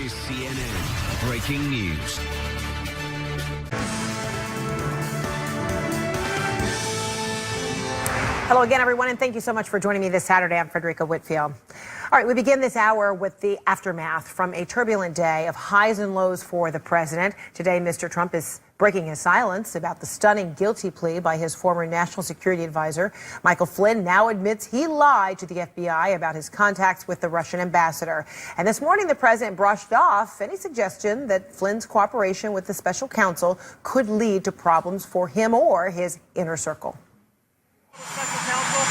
is CNN Breaking News. Hello again, everyone, and thank you so much for joining me this Saturday. I'm Frederica Whitfield. All right, we begin this hour with the aftermath from a turbulent day of highs and lows for the president. Today, Mr. Trump is breaking his silence about the stunning guilty plea by his former national security advisor. Michael Flynn now admits he lied to the FBI about his contacts with the Russian ambassador. And this morning, the president brushed off any suggestion that Flynn's cooperation with the special counsel could lead to problems for him or his inner circle.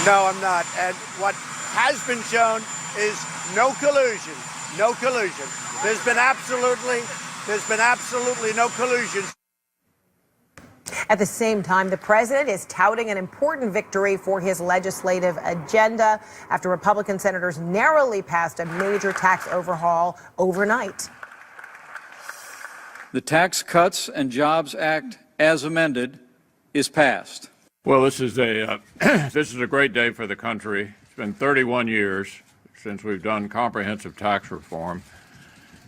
No, I'm not. And what has been shown is no collusion. No collusion. There's been absolutely no collusion. At the same time, the president is touting an important victory for his legislative agenda after Republican senators narrowly passed a major tax overhaul overnight. The Tax Cuts and Jobs Act, as amended, is passed. Well, this is a great day for the country. It's been 31 years since we've done comprehensive tax reform.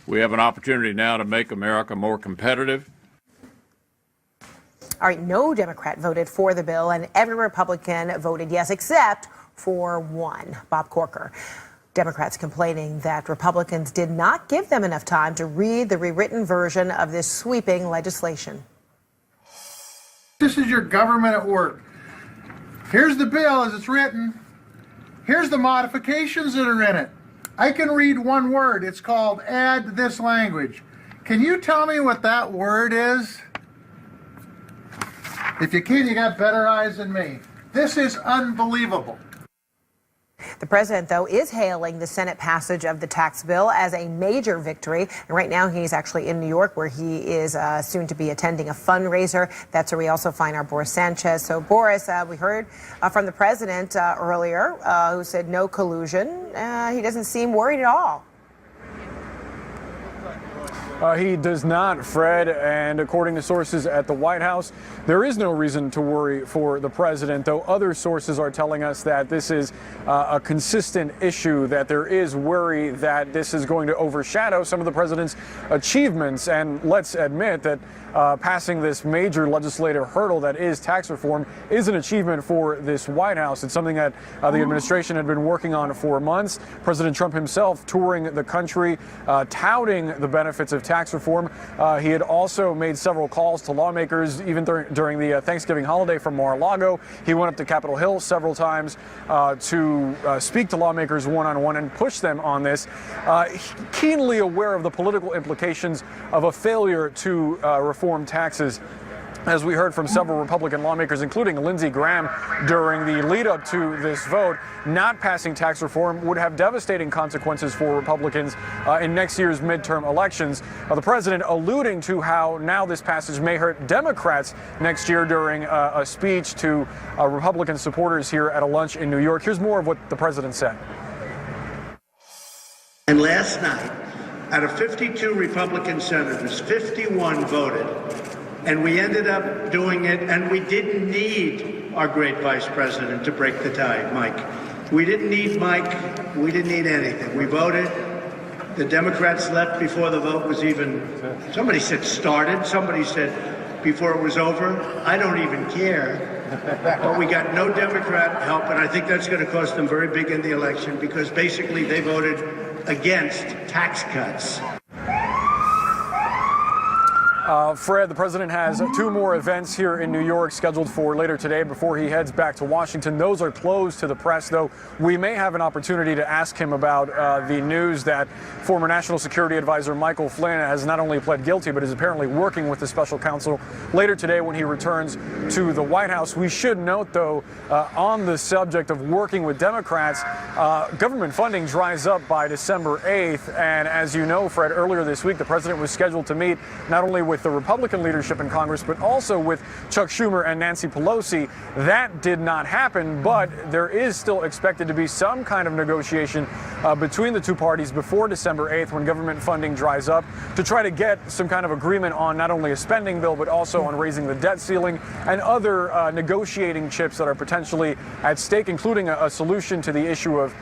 We have an opportunity now to make America more competitive. All right, no Democrat voted for the bill, and every Republican voted yes, except for one, Bob Corker. Democrats complaining that Republicans did not give them enough time to read the rewritten version of this sweeping legislation. This is your government at work. Here's the bill as it's written. Here's the modifications that are in it. I can read one word. It's called add this language. Can you tell me what that word is? If you can, you got better eyes than me. This is unbelievable. The president, though, is hailing the Senate passage of the tax bill as a major victory. And right now he's actually in New York, where he is soon to be attending a fundraiser. That's where we also find our Boris Sanchez. So, Boris, we heard from the president earlier who said no collusion. He doesn't seem worried at all. He does not, Fred, and according to sources at the White House, there is no reason to worry for the president, though other sources are telling us that this is a consistent issue, that there is worry that this is going to overshadow some of the president's achievements. And let's admit that passing this major legislative hurdle that is tax reform is an achievement for this White House. It's something that the administration had been working on for months. President Trump himself touring the country, touting the benefits of tax reform. He had also made several calls to lawmakers, even during the Thanksgiving holiday from Mar-a-Lago. He went up to Capitol Hill several times to speak to lawmakers one-on-one and push them on this, keenly aware of the political implications of a failure to reform taxes. As we heard from several Republican lawmakers, including Lindsey Graham, during the lead-up to this vote, not passing tax reform would have devastating consequences for Republicans in next year's midterm elections. The president alluding to how now this passage may hurt Democrats next year during a speech to Republican supporters here at a lunch in New York. Here's more of what the president said. And last night, out of 52 Republican senators, 51 voted. And we ended up doing it, and we didn't need our great vice president to break the tie, Mike. We didn't need Mike. We didn't need anything. We voted. The Democrats left before the vote was even, somebody said started. Somebody said before it was over. I don't even care. But we got no Democrat help, and I think that's going to cost them very big in the election because basically they voted against tax cuts. Fred, the president has two more events here in New York scheduled for later today before he heads back to Washington. Those are closed to the press, though we may have an opportunity to ask him about the news that former National Security Advisor Michael Flynn has not only pled guilty, but is apparently working with the special counsel later today when he returns to the White House. We should note, though, on the subject of working with Democrats, government funding dries up by December 8th. And as you know, Fred, earlier this week, the president was scheduled to meet not only with the Republican leadership in Congress, but also with Chuck Schumer and Nancy Pelosi. That did not happen, but there is still expected to be some kind of negotiation between the two parties before December 8th, when government funding dries up, to try to get some kind of agreement on not only a spending bill, but also on raising the debt ceiling and other negotiating chips that are potentially at stake, including a solution to the issue of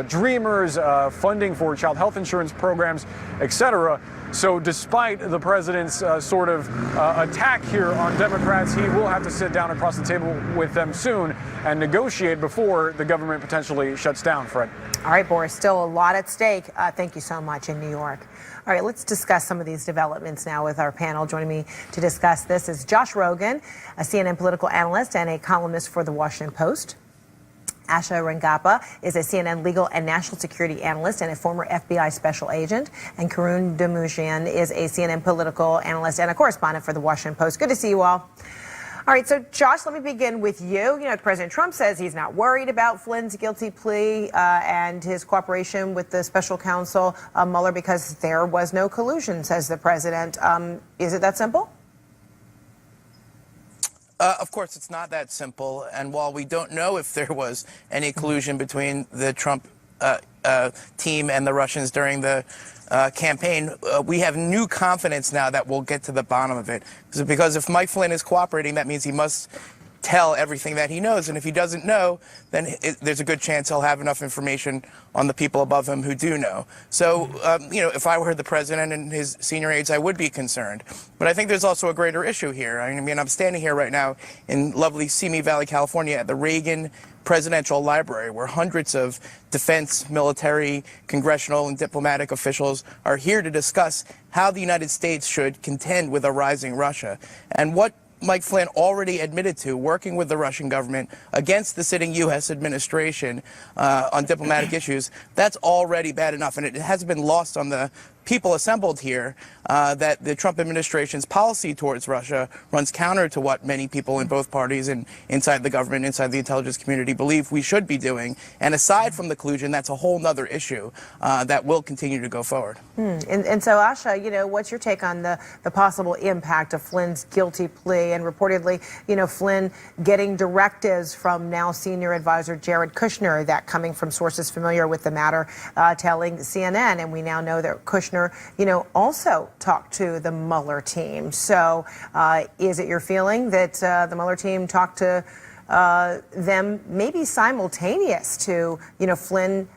Dreamers, funding for child health insurance programs, etc. So despite the president's sort of attack here on Democrats, he will have to sit down across the table with them soon and negotiate before the government potentially shuts down, Fred. All right, Boris, still a lot at stake. Thank you so much in New York. All right, let's discuss some of these developments now with our panel. Joining me to discuss this is Josh Rogan, a CNN political analyst and a columnist for The Washington Post. Asha Rangappa is a CNN legal and national security analyst and a former FBI special agent. And Karun Demujian is a CNN political analyst and a correspondent for The Washington Post. Good to see you all. All right, so Josh, let me begin with you. You know, President Trump says he's not worried about Flynn's guilty plea and his cooperation with the special counsel Mueller because there was no collusion, says the president. Is it that simple? Of course, it's not that simple. And while we don't know if there was any collusion between the Trump team and the Russians during the campaign, we have new confidence now that we'll get to the bottom of it. Because if Mike Flynn is cooperating, that means he must tell everything that he knows. And if he doesn't know, then there's a good chance he'll have enough information on the people above him who do know. So, you know, if I were the president and his senior aides, I would be concerned. But I think there's also a greater issue here. I mean, I'm standing here right now in lovely Simi Valley, California at the Reagan Presidential Library, where hundreds of defense, military, congressional, and diplomatic officials are here to discuss how the United States should contend with a rising Russia. And what Mike Flynn already admitted to, working with the Russian government against the sitting U.S. administration on diplomatic issues, that's already bad enough. And it hasn't been lost on the people assembled here that the Trump administration's policy towards Russia runs counter to what many people in both parties and inside the government, inside the intelligence community believe we should be doing. And aside from the collusion, that's a whole other issue that will continue to go forward. And so, Asha, you know, what's your take on the possible impact of Flynn's guilty plea and reportedly, you know, Flynn getting directives from now senior advisor Jared Kushner, that coming from sources familiar with the matter, telling CNN, and we now know that Kushner, you know, also talked to the Mueller team. So is it your feeling that the Mueller team talked to them maybe simultaneous to, you know, Flynn,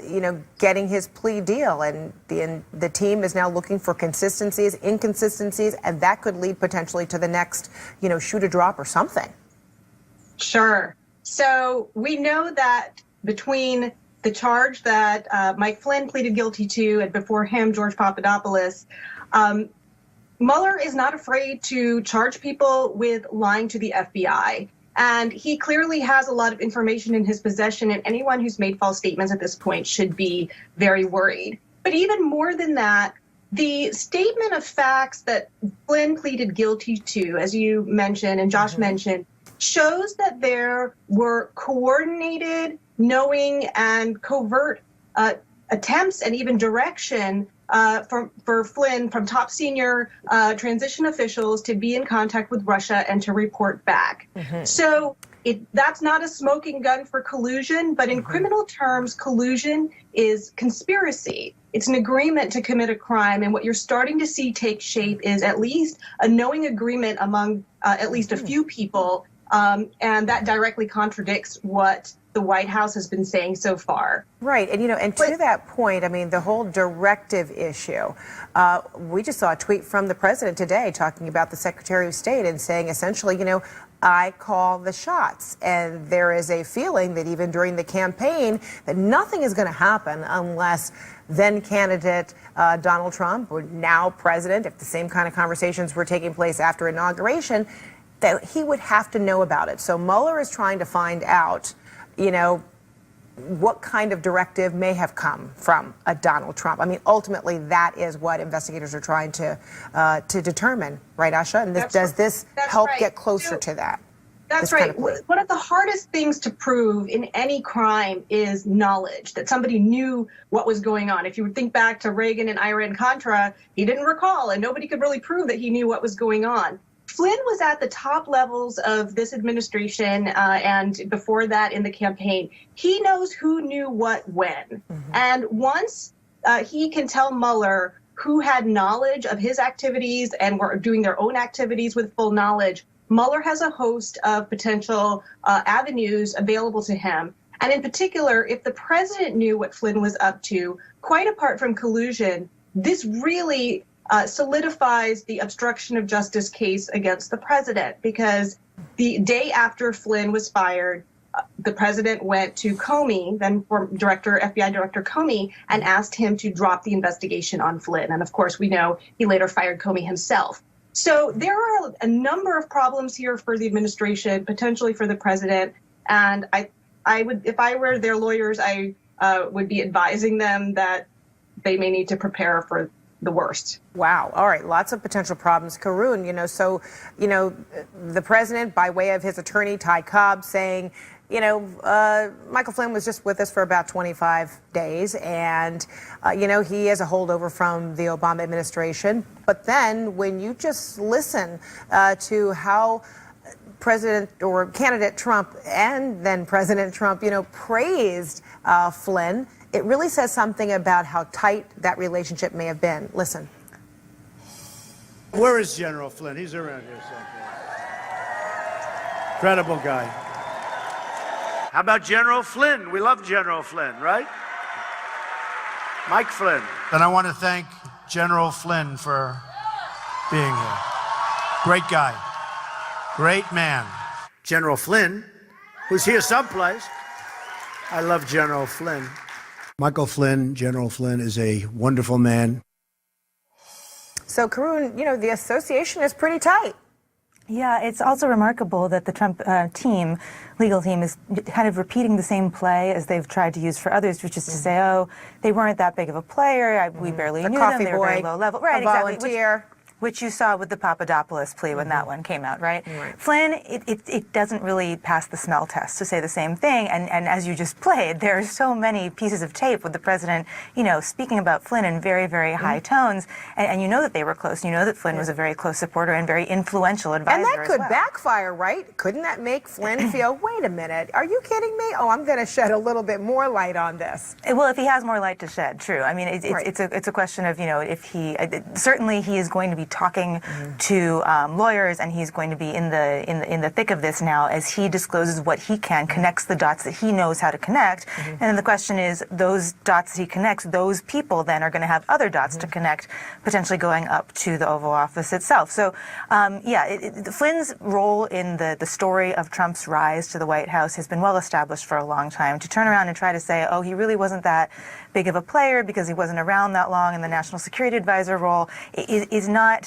you know, getting his plea deal, and the team is now looking for consistencies, inconsistencies, and that could lead potentially to the next, you know, shoot a drop or something? Sure. So we know that between the charge that Mike Flynn pleaded guilty to, and before him, George Papadopoulos, Mueller is not afraid to charge people with lying to the FBI. And he clearly has a lot of information in his possession, and anyone who's made false statements at this point should be very worried. But even more than that, the statement of facts that Flynn pleaded guilty to, as you mentioned and Josh mentioned, shows that there were coordinated, knowing, and covert attempts and even direction for Flynn from top senior transition officials to be in contact with Russia and to report back. So that's not a smoking gun for collusion, but in criminal terms, collusion is conspiracy. It's an agreement to commit a crime, and what you're starting to see take shape is at least a knowing agreement among at least a few people, and that directly contradicts what the White House has been saying so far. Right. And, you know, and to that point, I mean, the whole directive issue, we just saw a tweet from the president today talking about the Secretary of State and saying essentially, you know, I call the shots. And there is a feeling that even during the campaign that nothing is going to happen unless then candidate Donald Trump, or now president, if the same kind of conversations were taking place after inauguration, that he would have to know about it. So Mueller is trying to find out, you know, what kind of directive may have come from a Donald Trump. I mean, ultimately, that is what investigators are trying to determine, right, Asha? And does this help get closer to that? That's right. One of the hardest things to prove in any crime is knowledge, that somebody knew what was going on. If you would think back to Reagan and Iran-Contra, he didn't recall, and nobody could really prove that he knew what was going on. Flynn was at the top levels of this administration and before that in the campaign. He knows who knew what when. And once he can tell Mueller who had knowledge of his activities and were doing their own activities with full knowledge, Mueller has a host of potential avenues available to him. And in particular, if the president knew what Flynn was up to, quite apart from collusion, this really solidifies the obstruction of justice case against the president, because the day after Flynn was fired, the president went to Comey, then FBI Director Comey, and asked him to drop the investigation on Flynn. And of course, we know he later fired Comey himself. So there are a number of problems here for the administration, potentially for the president. And I would, if I were their lawyers, I would be advising them that they may need to prepare for the worst. Wow. All right. Lots of potential problems. Karun, the president, by way of his attorney, Ty Cobb, saying, Michael Flynn was just with us for about 25 days, and, he is a holdover from the Obama administration. But then when you just listen to how President or candidate Trump and then President Trump, praised Flynn, it really says something about how tight that relationship may have been. Listen. Where is General Flynn? He's around here someplace. Incredible guy. How about General Flynn? We love General Flynn, right? Mike Flynn. And I want to thank General Flynn for being here. Great guy. Great man. General Flynn, who's here someplace. I love General Flynn. Michael Flynn, General Flynn, is a wonderful man. So, Karun, the association is pretty tight. Yeah, it's also remarkable that the Trump legal team is kind of repeating the same play as they've tried to use for others, which is to say, oh, they weren't that big of a player, we barely knew them, they were very low level. Right, exactly. Volunteer. Which you saw with the Papadopoulos plea when that one came out, right? Flynn, it doesn't really pass the smell test to say the same thing. And as you just played, there are so many pieces of tape with the president, speaking about Flynn in very, very high tones. And you know that they were close. You know that Flynn was a very close supporter and very influential advisor. And that could backfire, right? Couldn't that make Flynn feel, wait a minute, are you kidding me? Oh, I'm going to shed a little bit more light on this. Well, if he has more light to shed, true. I mean, it's a question of, if he, certainly he is going to be talking to lawyers, and he's going to be in the thick of this now as he discloses what he can, connects the dots that he knows how to connect. And then the question is, those dots that he connects, those people then are going to have other dots to connect, potentially going up to the Oval Office itself. So, Flynn's role in the story of Trump's rise to the White House has been well established for a long time. To turn around and try to say, oh, he really wasn't that big of a player because he wasn't around that long in the National Security Advisor role is not.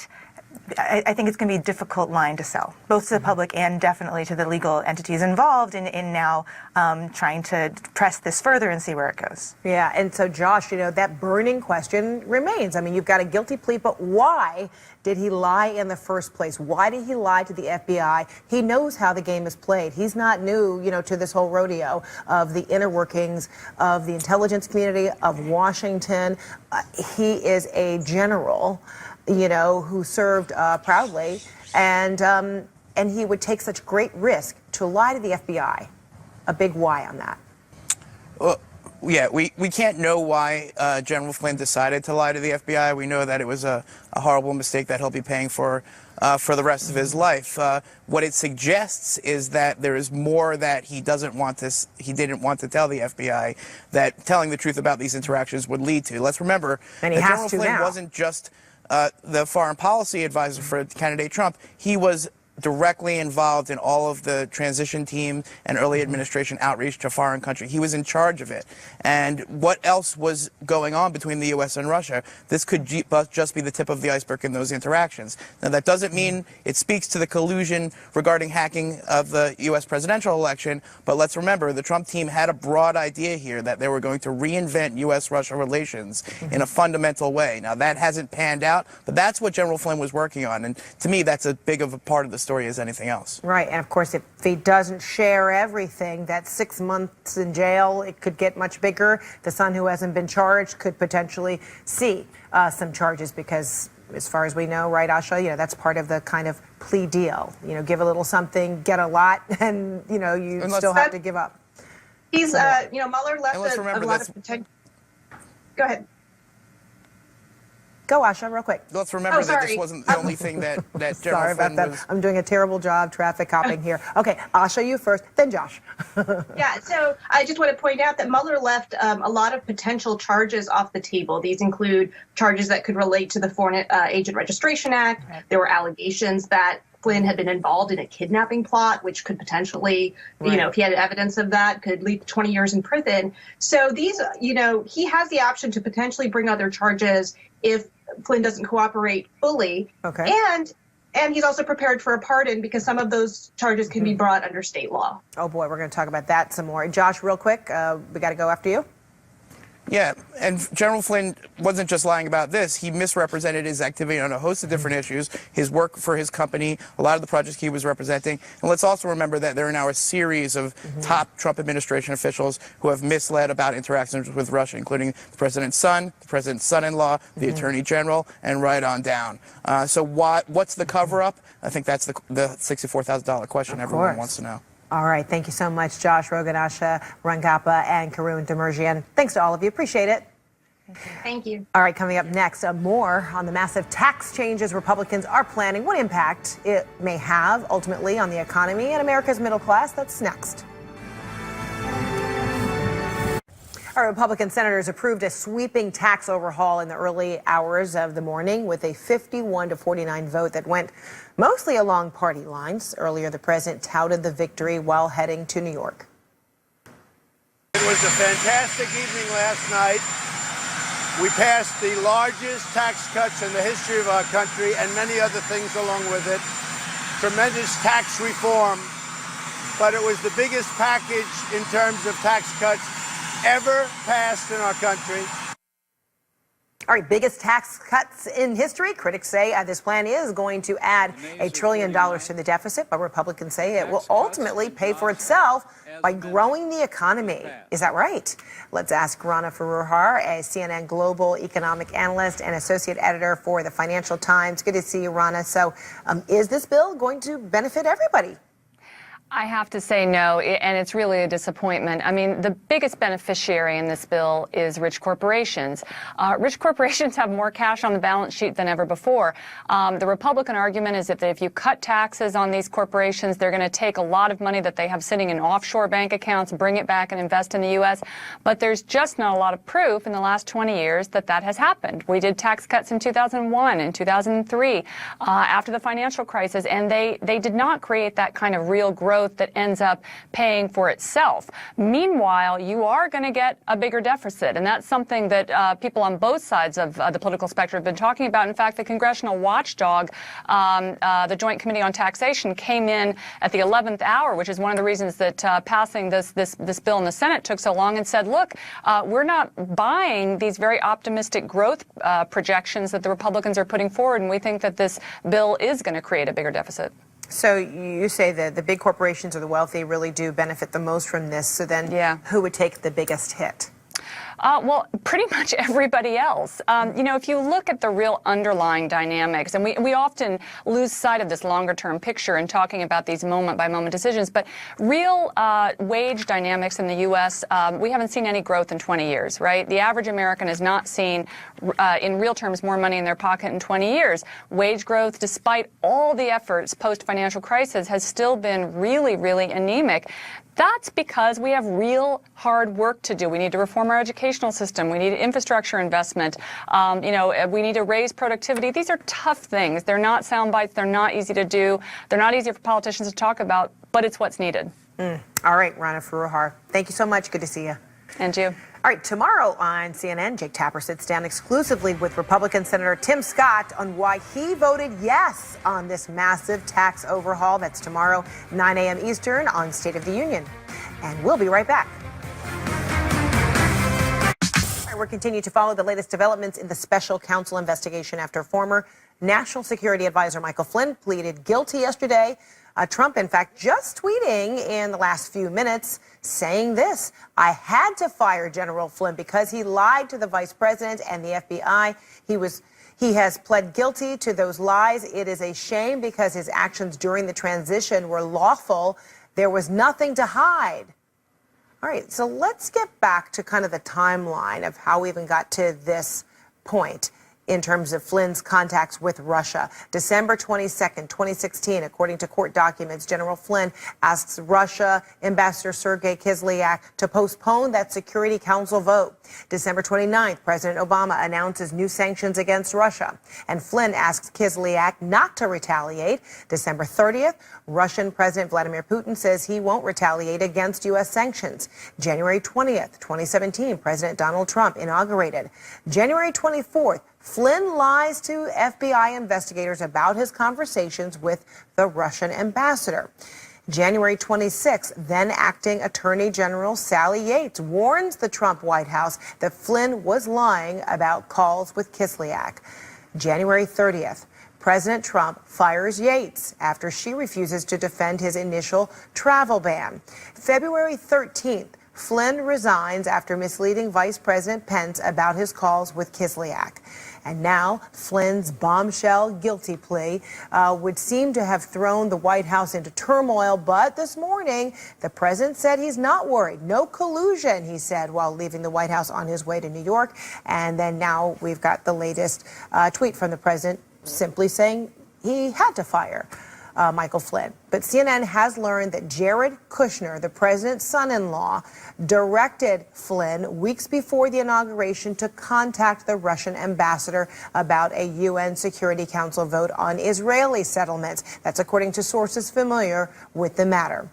I think it's going to be a difficult line to sell, both to the public and definitely to the legal entities involved in now trying to press this further and see where it goes. Yeah, and so Josh, that burning question remains. I mean, you've got a guilty plea, but why did he lie in the first place? Why did he lie to the FBI? He knows how the game is played. He's not new, to this whole rodeo of the inner workings of the intelligence community of Washington. He is a general, who served proudly, and he would take such great risk to lie to the FBI. A big why on that. Well, yeah, we can't know why General Flynn decided to lie to the FBI. We know that it was a horrible mistake that he'll be paying for the rest of his life. What it suggests is that there is more that he didn't want to tell the FBI, that telling the truth about these interactions would lead to. Let's remember that General Flynn wasn't just the foreign policy advisor for candidate Trump. He was directly involved in all of the transition team and early administration outreach to foreign countries. He was in charge of it. And what else was going on between the U.S. and Russia? This could just be the tip of the iceberg in those interactions. Now, that doesn't mean it speaks to the collusion regarding hacking of the U.S. presidential election, but let's remember the Trump team had a broad idea here that they were going to reinvent U.S.-Russia relations in a fundamental way. Now, that hasn't panned out, but that's what General Flynn was working on. And to me, that's as big of a part of the story as anything else. Right, and of course, if he doesn't share everything, that 6 months in jail, it could get much bigger. The son who hasn't been charged could potentially see some charges because as far as we know, right, Asha? That's part of the kind of plea deal. Give a little something, get a lot, and, you still have to give up. He's, Mueller left a lot of potential. Go ahead. Go, Asha, real quick. Let's remember that this wasn't the only thing that General Flynn was... I'm doing a terrible job traffic hopping here. Okay, Asha, you first, then Josh. Yeah, so I just want to point out that Mueller left a lot of potential charges off the table. These include charges that could relate to the Foreign Agent Registration Act. Right. There were allegations that Flynn had been involved in a kidnapping plot, which could potentially, if he had evidence of that, could lead to 20 years in prison. So these, he has the option to potentially bring other charges if Flynn doesn't cooperate fully. Okay. And he's also prepared for a pardon because some of those charges can be brought under state law. Oh, boy, we're going to talk about that some more. Josh, real quick, we got to go after you. Yeah, and General Flynn wasn't just lying about this. He misrepresented his activity on a host of different issues, his work for his company, a lot of the projects he was representing. And let's also remember that there are now a series of top Trump administration officials who have misled about interactions with Russia, including the president's son, the president's son-in-law, the attorney general, and right on down. So what's the cover-up? I think that's the $64,000 question everyone wants to know. All right. Thank you so much, Josh, Rogan, Asha, Rangappa, and Karun Demirjian. Thanks to all of you. Appreciate it. Thank you. All right. Coming up next, more on the massive tax changes Republicans are planning, what impact it may have ultimately on the economy and America's middle class. That's next. Our Republican senators approved a sweeping tax overhaul in the early hours of the morning with a 51-49 vote that went mostly along party lines. Earlier, the president touted the victory while heading to New York. It was a fantastic evening last night. We passed the largest tax cuts in the history of our country and many other things along with it. Tremendous tax reform, but it was the biggest package in terms of tax cuts ever passed in our country. All right, biggest tax cuts in history. Critics say this plan is going to add $1 trillion to the deficit, but Republicans say it will ultimately pay for itself by growing the economy. Is that right? Let's ask Rana Foroohar, a CNN global economic analyst and associate editor for the Financial Times. Good to see you, Rana. So is this bill going to benefit everybody? I have to say no, and it's really a disappointment. I mean, the biggest beneficiary in this bill is rich corporations. Rich corporations have more cash on the balance sheet than ever before. The Republican argument is that if you cut taxes on these corporations, they're going to take a lot of money that they have sitting in offshore bank accounts, bring it back and invest in the U.S. But there's just not a lot of proof in the last 20 years that that has happened. We did tax cuts in 2001 and 2003 after the financial crisis, and they did not create that kind of real growth that ends up paying for itself. Meanwhile, you are going to get a bigger deficit, and that's something that people on both sides of the political spectrum have been talking about. In fact, the congressional watchdog, the Joint Committee on Taxation, came in at the 11th hour, which is one of the reasons that passing this bill in the Senate took so long, and said, look, we're not buying these very optimistic growth projections that the Republicans are putting forward, and we think that this bill is going to create a bigger deficit. So you say that the big corporations or the wealthy really do benefit the most from this. So then who would take the biggest hit? Well, pretty much everybody else. If you look at the real underlying dynamics, and we often lose sight of this longer-term picture in talking about these moment-by-moment decisions, but real wage dynamics in the U.S., we haven't seen any growth in 20 years, right? The average American has not seen, in real terms, more money in their pocket in 20 years. Wage growth, despite all the efforts post-financial crisis, has still been really, really anemic. That's because we have real hard work to do. We need to reform our educational system. We need infrastructure investment. We need to raise productivity. These are tough things. They're not sound bites. They're not easy to do. They're not easy for politicians to talk about, but it's what's needed. All right, Rana Foroohar. Thank you so much. Good to see you. And you. All right, tomorrow on CNN, Jake Tapper sits down exclusively with Republican Senator Tim Scott on why he voted yes on this massive tax overhaul. That's tomorrow, 9 a.m. Eastern on State of the Union. And we'll be right back. All right, we're continuing to follow the latest developments in the special counsel investigation after former National Security Advisor Michael Flynn pleaded guilty yesterday Trump, in fact, just tweeting in the last few minutes saying this: "I had to fire General Flynn because he lied to the vice president and the FBI. He has pled guilty to those lies. It is a shame because his actions during the transition were lawful. There was nothing to hide." All right, so let's get back to kind of the timeline of how we even got to this point in terms of Flynn's contacts with Russia. December 22nd, 2016, according to court documents, General Flynn asks Russia Ambassador Sergei Kislyak to postpone that Security Council vote. December 29th, President Obama announces new sanctions against Russia, and Flynn asks Kislyak not to retaliate. December 30th, Russian President Vladimir Putin says he won't retaliate against U.S. sanctions. January 20th, 2017, President Donald Trump inaugurated. January 24th, Flynn lies to FBI investigators about his conversations with the Russian ambassador. January 26th, then acting Attorney General Sally Yates warns the Trump White House that Flynn was lying about calls with Kislyak. January 30th, President Trump fires Yates after she refuses to defend his initial travel ban. February 13th, Flynn resigns after misleading Vice President Pence about his calls with Kislyak. And now Flynn's bombshell guilty plea would seem to have thrown the White House into turmoil. But this morning, the president said he's not worried. No collusion, he said, while leaving the White House on his way to New York. And then now we've got the latest tweet from the president simply saying he had to fire Michael Flynn. But CNN has learned that Jared Kushner, the president's son-in-law, directed Flynn weeks before the inauguration to contact the Russian ambassador about a UN Security Council vote on Israeli settlements. That's according to sources familiar with the matter.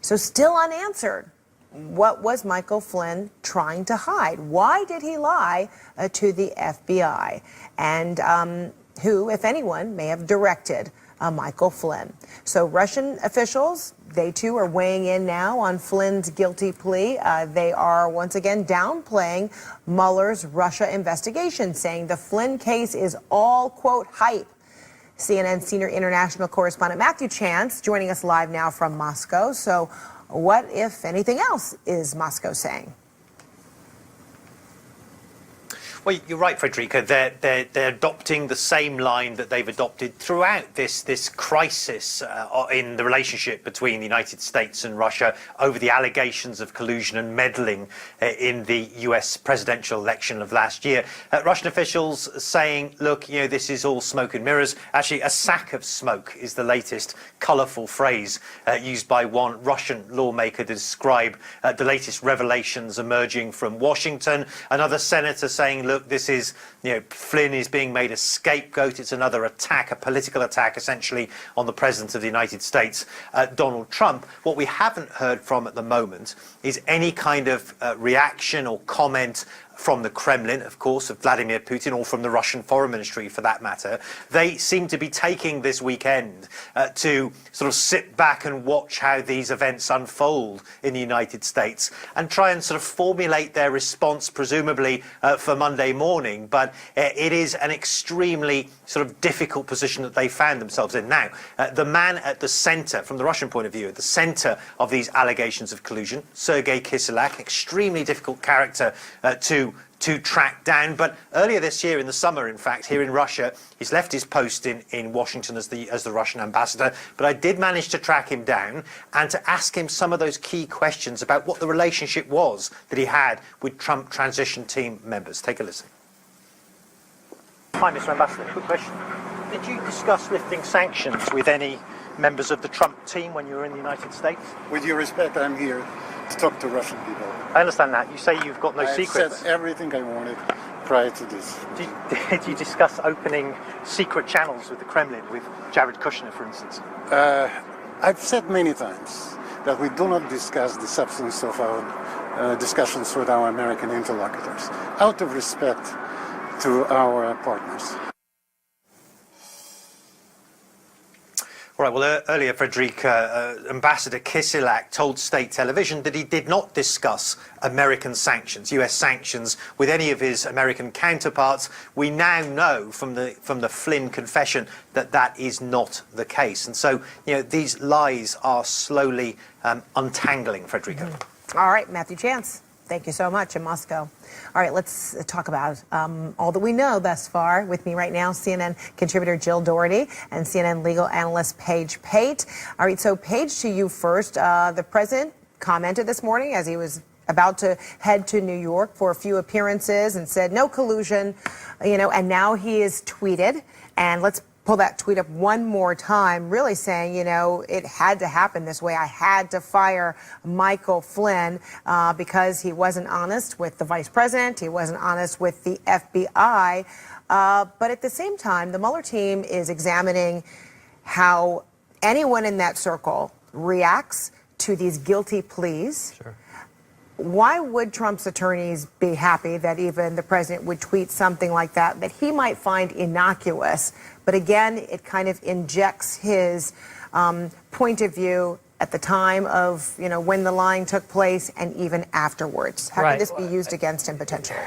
So still unanswered. What was Michael Flynn trying to hide? Why did he lie to the FBI? And who, if anyone, may have directed Michael Flynn? So Russian officials, they too are weighing in now on Flynn's guilty plea. They are once again downplaying Mueller's Russia investigation, saying the Flynn case is all, quote, hype. CNN senior international correspondent Matthew Chance joining us live now from Moscow. So what, if anything else, is Moscow saying? Well, you're right, Frederica. They're adopting the same line that they've adopted throughout this crisis in the relationship between the United States and Russia over the allegations of collusion and meddling in the U.S. presidential election of last year. Russian officials saying, look, this is all smoke and mirrors. Actually, a sack of smoke is the latest colourful phrase used by one Russian lawmaker to describe the latest revelations emerging from Washington. Another senator saying, look, this is, Flynn is being made a scapegoat. It's another attack, a political attack, essentially, on the President of the United States, Donald Trump. What we haven't heard from at the moment is any kind of reaction or comment from the Kremlin, of course, of Vladimir Putin, or from the Russian Foreign Ministry, for that matter. They seem to be taking this weekend to sort of sit back and watch how these events unfold in the United States and try and sort of formulate their response, presumably for Monday morning. But it is an extremely sort of difficult position that they found themselves in. Now, the man at the center, from the Russian point of view, at the center of these allegations of collusion, Sergei Kislyak, extremely difficult character to track down. But earlier this year, in the summer, in fact, here in Russia, he's left his post in Washington as the Russian ambassador. But I did manage to track him down and to ask him some of those key questions about what the relationship was that he had with Trump transition team members. Take a listen. Hi, Mr. Ambassador. Quick question. Did you discuss lifting sanctions with any members of the Trump team when you were in the United States? With your respect, I'm here to talk to Russian people. I understand that. You say you've got no secrets. I said everything I wanted prior to this. Did you discuss opening secret channels with the Kremlin, with Jared Kushner, for instance? I've said many times that we do not discuss the substance of our discussions with our American interlocutors, out of respect to our partners. All Right. Well, earlier, Frederica, Ambassador Kisilak told state television that he did not discuss American sanctions, U.S. sanctions, with any of his American counterparts. We now know from the Flynn confession that that is not the case. And so, these lies are slowly untangling, Frederica. All right, Matthew Chance. Thank you so much in Moscow. All right, let's talk about all that we know thus far. With me right now, CNN contributor Jill Doherty and CNN legal analyst Paige Pate. All right, so Paige, to you first. The president commented this morning as he was about to head to New York for a few appearances and said no collusion, and now he is tweeted. And let's pull that tweet up one more time, really saying, it had to happen this way. I had to fire Michael Flynn because he wasn't honest with the vice president. He wasn't honest with the FBI. But at the same time, the Mueller team is examining how anyone in that circle reacts to these guilty pleas. Sure. Why would Trump's attorneys be happy that even the president would tweet something like that he might find innocuous? But again, it kind of injects his point of view at the time of, when the lying took place and even afterwards. How could this be used against him potentially?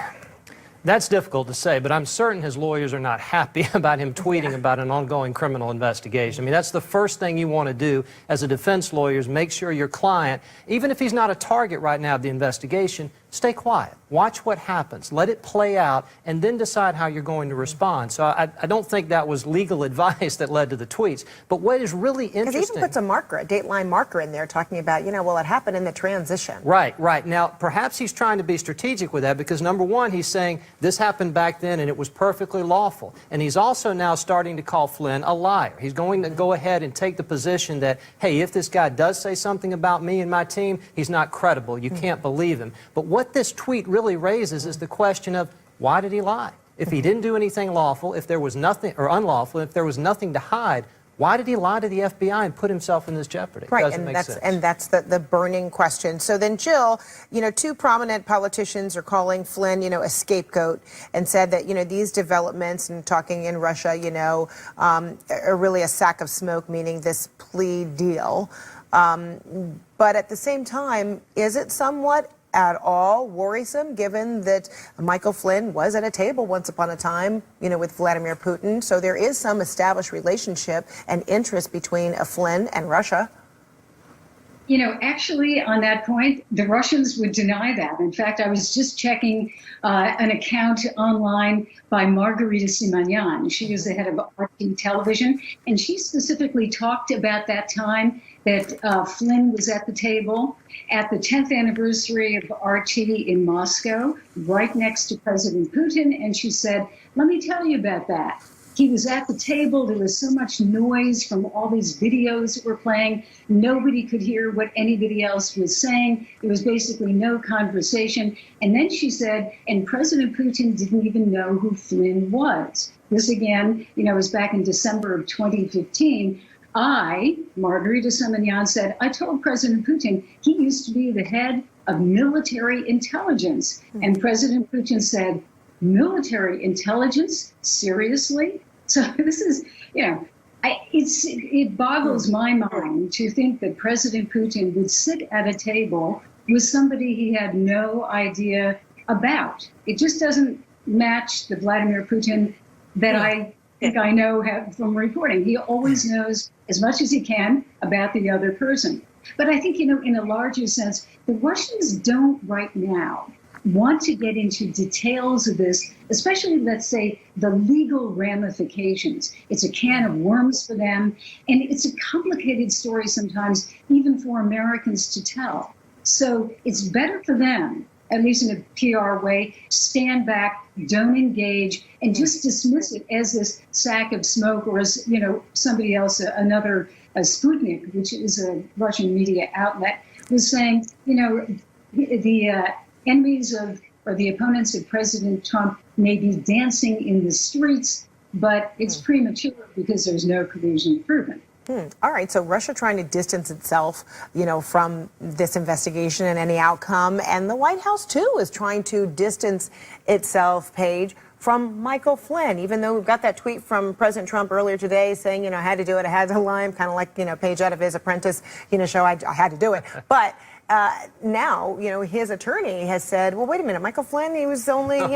That's difficult to say, but I'm certain his lawyers are not happy about him tweeting about an ongoing criminal investigation. I mean, that's the first thing you want to do as a defense lawyer is make sure your client, even if he's not a target right now of the investigation, stay quiet. Watch what happens. Let it play out, and then decide how you're going to respond. So I don't think that was legal advice that led to the tweets. But what is really interesting... Because he even puts a marker, a dateline marker in there talking about, well, it happened in the transition. Right. Now, perhaps he's trying to be strategic with that because, number one, he's saying this happened back then and it was perfectly lawful. And he's also now starting to call Flynn a liar. He's going to go ahead and take the position that, hey, if this guy does say something about me and my team, he's not credible. You can't believe him. But what this tweet really raises is the question of why did he lie? If he didn't do anything lawful, if there was nothing, or unlawful, if there was nothing to hide, why did he lie to the FBI and put himself in this jeopardy? Right, Doesn't make sense. And that's the burning question. So then, Jill, two prominent politicians are calling Flynn, a scapegoat, and said that, these developments and talking in Russia, are really a sack of smoke, meaning this plea deal. But at the same time, is it somewhat at all worrisome, given that Michael Flynn was at a table once upon a time, with Vladimir Putin? So there is some established relationship and interest between Flynn and Russia. Actually, on that point, the Russians would deny that. In fact, I was just checking an account online by Margarita Simonyan. She is the head of RT Television, and she specifically talked about that time that Flynn was at the table at the 10th anniversary of RT in Moscow, right next to President Putin. And she said, let me tell you about that. He was at the table. There was so much noise from all these videos that were playing. Nobody could hear what anybody else was saying. There was basically no conversation. And then she said, and President Putin didn't even know who Flynn was. This, again, was back in December of 2015. Margarita Simonyan, said, I told President Putin he used to be the head of military intelligence. And President Putin said, military intelligence? Seriously? So this is, it boggles my mind to think that President Putin would sit at a table with somebody he had no idea about. It just doesn't match the Vladimir Putin that I think I know from reporting. He always knows as much as he can about the other person. But I think, in a larger sense, the Russians don't right now want to get into details of this, especially, let's say, the legal ramifications. It's a can of worms for them, and it's a complicated story sometimes, even for Americans to tell. So it's better for them, at least in a PR way, stand back, don't engage, and just dismiss it as this sack of smoke, or as, somebody else, another Sputnik, which is a Russian media outlet, was saying, the enemies of, or the opponents of President Trump may be dancing in the streets, but it's premature because there's no collusion proven. All right, so Russia trying to distance itself, from this investigation and any outcome, and the White House, too, is trying to distance itself, Paige, from Michael Flynn, even though we've got that tweet from President Trump earlier today saying, I had to do it, I had to lie. I'm kind of like, Paige out of his Apprentice, show, I had to do it. But now, his attorney has said, well, wait a minute, Michael Flynn, he was only, on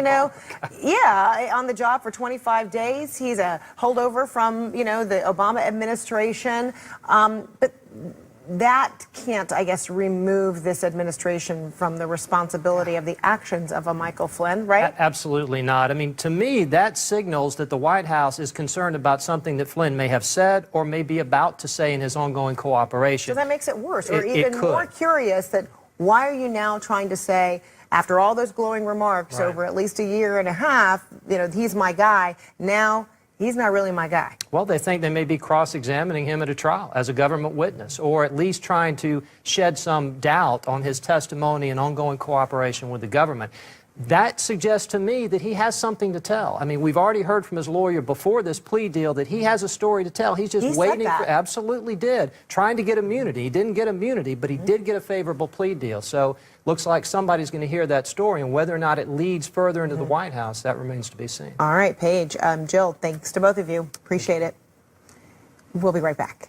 the job for 25 days. He's a holdover from, the Obama administration. But that can't, I guess, remove this administration from the responsibility of the actions of a Michael Flynn, right? Absolutely not. I mean, to me, that signals that the White House is concerned about something that Flynn may have said or may be about to say in his ongoing cooperation. So that makes it worse, or even more curious that why are you now trying to say, after all those glowing remarks over at least a year and a half, he's my guy, now he's not really my guy? Well, they think they may be cross-examining him at a trial as a government witness, or at least trying to shed some doubt on his testimony and ongoing cooperation with the government. That suggests to me that he has something to tell. I mean, we've already heard from his lawyer before this plea deal that he has a story to tell. He's just waiting for, absolutely did, trying to get immunity. He didn't get immunity, but he did get a favorable plea deal. So looks like somebody's going to hear that story, and whether or not it leads further into the White House, that remains to be seen. All right, Paige, Jill, thanks to both of you. Appreciate it. We'll be right back.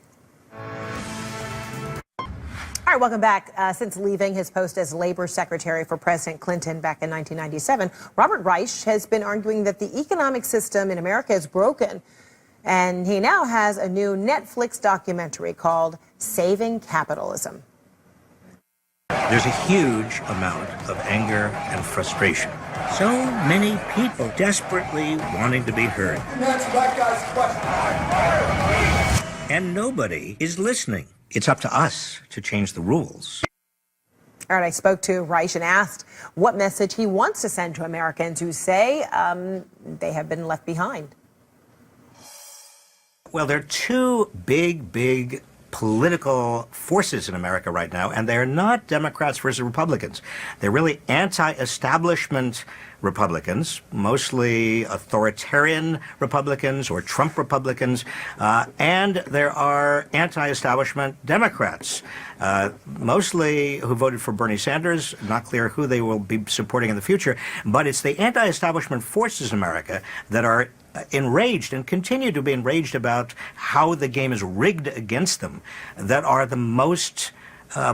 All right, welcome back. Since leaving his post as labor secretary for President Clinton back in 1997, Robert Reich has been arguing that the economic system in America is broken. And he now has a new Netflix documentary called Saving Capitalism. There's a huge amount of anger and frustration. So many people desperately wanting to be heard. And nobody is listening. It's up to us to change the rules. All right, I spoke to Reich and asked what message he wants to send to Americans who say they have been left behind. Well, there are two big political forces in America right now, and they're not Democrats versus Republicans. They're really anti-establishment Republicans, mostly authoritarian Republicans or Trump Republicans, and there are anti-establishment Democrats, mostly who voted for Bernie Sanders. Not clear who they will be supporting in the future, but it's the anti-establishment forces in America that are enraged and continue to be enraged about how the game is rigged against them, that are the most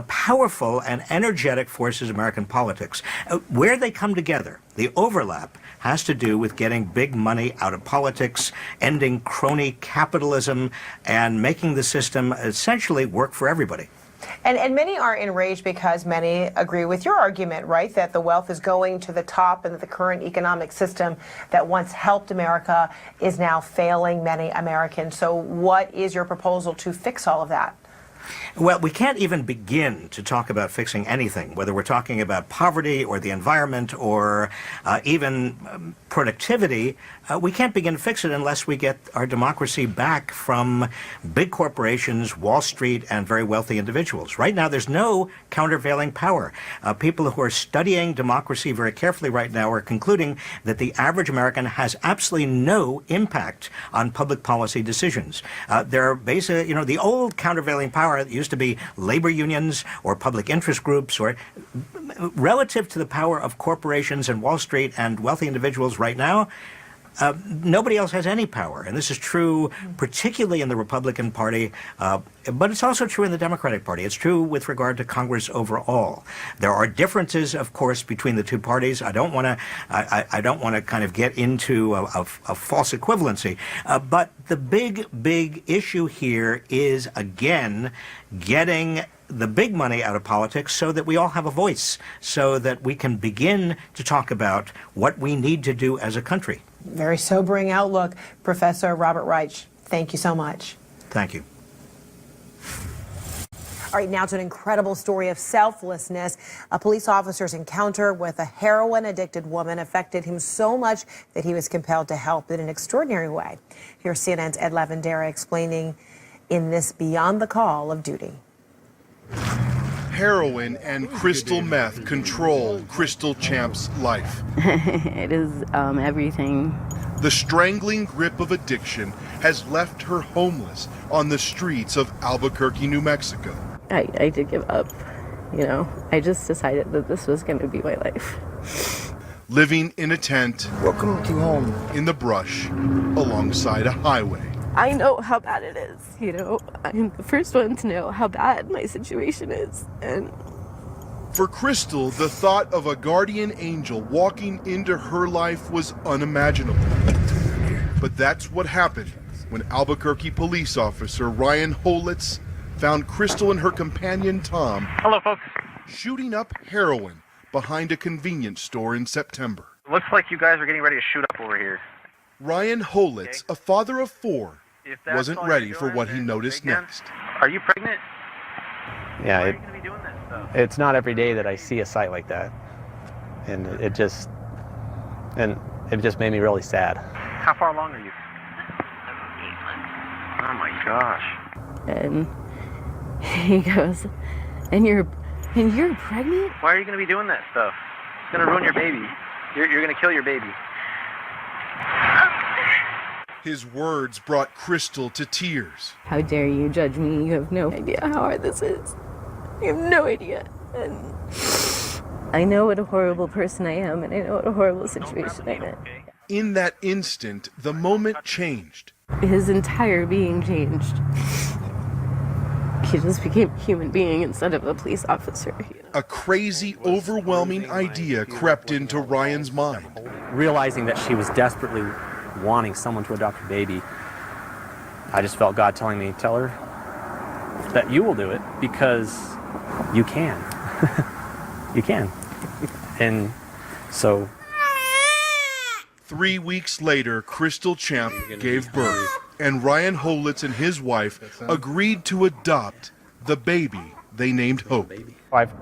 powerful and energetic forces in American politics. Where they come together, the overlap, has to do with getting big money out of politics, ending crony capitalism, and making the system essentially work for everybody. And many are enraged because many agree with your argument, right, that the wealth is going to the top and that the current economic system that once helped America is now failing many Americans. So what is your proposal to fix all of that? Well, we can't even begin to talk about fixing anything, whether we're talking about poverty or the environment or even productivity. We can't begin to fix it unless we get our democracy back from big corporations, Wall Street, and very wealthy individuals. Right now, there's no countervailing power. People who are studying democracy very carefully right now are concluding that the average American has absolutely no impact on public policy decisions. There are basically, the old countervailing power that used to be labor unions or public interest groups, or relative to the power of corporations and Wall Street and wealthy individuals right now, nobody else has any power. And this is true particularly in the Republican Party, but it's also true in the Democratic Party. It's true with regard to Congress overall. There are differences, of course, between the two parties. I don't want to kind of get into a false equivalency. But the big issue here is, again, getting the big money out of politics so that we all have a voice, so that we can begin to talk about what we need to do as a country. Very sobering outlook. Professor Robert Reich, thank you so much. Thank you. All right, now to an incredible story of selflessness. A police officer's encounter with a heroin-addicted woman affected him so much that he was compelled to help in an extraordinary way. Here's CNN's Ed Lavandera explaining in this Beyond the Call of Duty. Heroin and crystal meth control Crystal Champ's life. It is everything. The strangling grip of addiction has left her homeless on the streets of Albuquerque, New Mexico. I did give up, I just decided that this was going to be my life. living in a tent. Welcome to home. In the brush, alongside a highway. I know how bad it is, you know. I'm the first one to know how bad my situation is, and for Crystal, the thought of a guardian angel walking into her life was unimaginable. But that's what happened when Albuquerque police officer Ryan Holitz found Crystal and her companion Tom shooting up heroin behind a convenience store in September. Looks like you guys are getting ready to shoot up over here. Ryan Holitz, a father of 4, If that's wasn't all ready you're for doing, what he then noticed again, next. Are you pregnant? Yeah, Why are you going to be doing this stuff? it's not every day that I see a sight like that, and it just made me really sad. How far along are you? Oh my gosh. and he goes, and you're pregnant? Why are you going to be doing that stuff? It's going to ruin your baby. You're going to kill your baby. His words brought Crystal to tears. How dare you judge me? You have no idea how hard this is. You have no idea. And I know what a horrible person I am, and I know what a horrible situation I'm in. In that instant, the moment changed. His entire being changed. He just became a human being instead of a police officer. A crazy, overwhelming idea crept into Ryan's mind. Realizing that she was desperately wanting someone to adopt her baby, I just felt God telling me, tell her that you will do it because you can. You can. And so 3 weeks later, Crystal Champ gave birth, and Ryan Holitz and his wife agreed to adopt the baby they named Hope. I've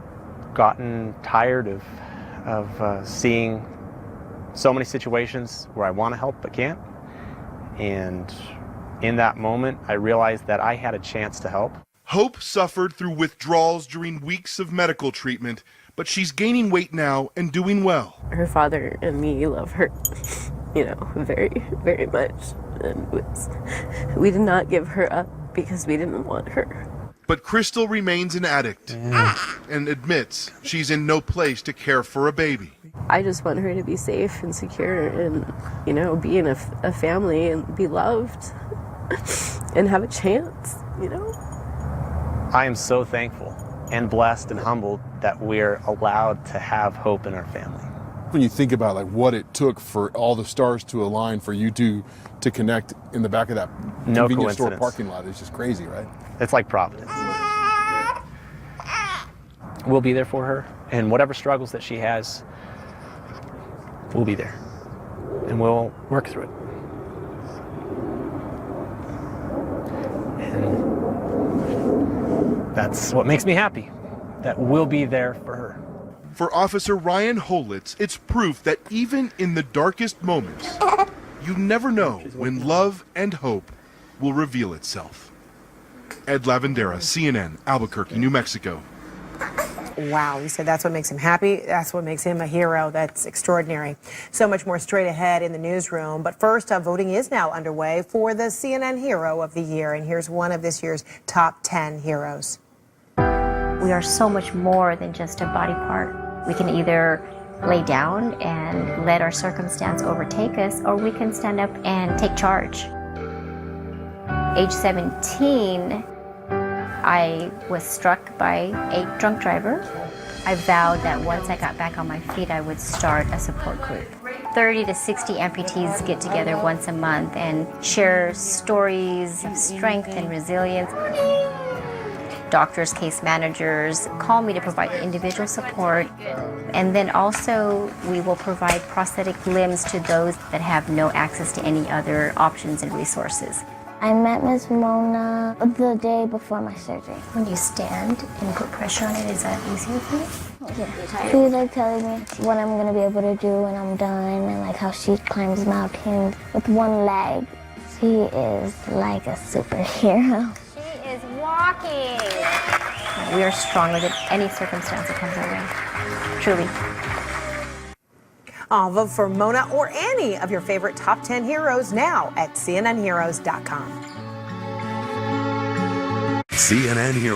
gotten tired of seeing so many situations where I want to help but can't. And in that moment, I realized that I had a chance to help. Hope suffered through withdrawals during weeks of medical treatment, but she's gaining weight now and doing well. Her father and me love her, very, very much. And we did not give her up because we didn't want her. But Crystal remains an addict and admits she's in no place to care for a baby. I just want her to be safe and secure and, be in a family and be loved and have a chance, I am so thankful and blessed and humbled that we're allowed to have hope in our family. When you think about what it took for all the stars to align for you two to connect in the back of that convenience store parking lot, it's just crazy, right? It's like providence. We'll be there for her, and whatever struggles that she has, we'll be there, and we'll work through it. And that's what makes me happy, that we'll be there for her. For Officer Ryan Holitz, it's proof that even in the darkest moments, you never know when love and hope will reveal itself. Ed Lavandera, CNN, Albuquerque, New Mexico. Wow, he said that's what makes him happy. That's what makes him a hero. That's extraordinary. So much more straight ahead in the newsroom. But first, voting is now underway for the CNN Hero of the Year. And here's one of this year's top 10 heroes. We are so much more than just a body part. We can either lay down and let our circumstance overtake us, or we can stand up and take charge. Age 17, I was struck by a drunk driver. I vowed that once I got back on my feet, I would start a support group. 30 to 60 amputees get together once a month and share stories of strength and resilience. Doctors, case managers call me to provide individual support. And then also we will provide prosthetic limbs to those that have no access to any other options and resources. I met Ms. Mona the day before my surgery. When you stand and put pressure on it, is that easier for you? Yeah. She was telling me what I'm going to be able to do when I'm done and how she climbs mountains with one leg. She is like a superhero. She is walking. We are stronger than any circumstance that comes our way. Truly. Vote for Mona or any of your favorite top 10 heroes now at cnnheroes.com. CNN Heroes.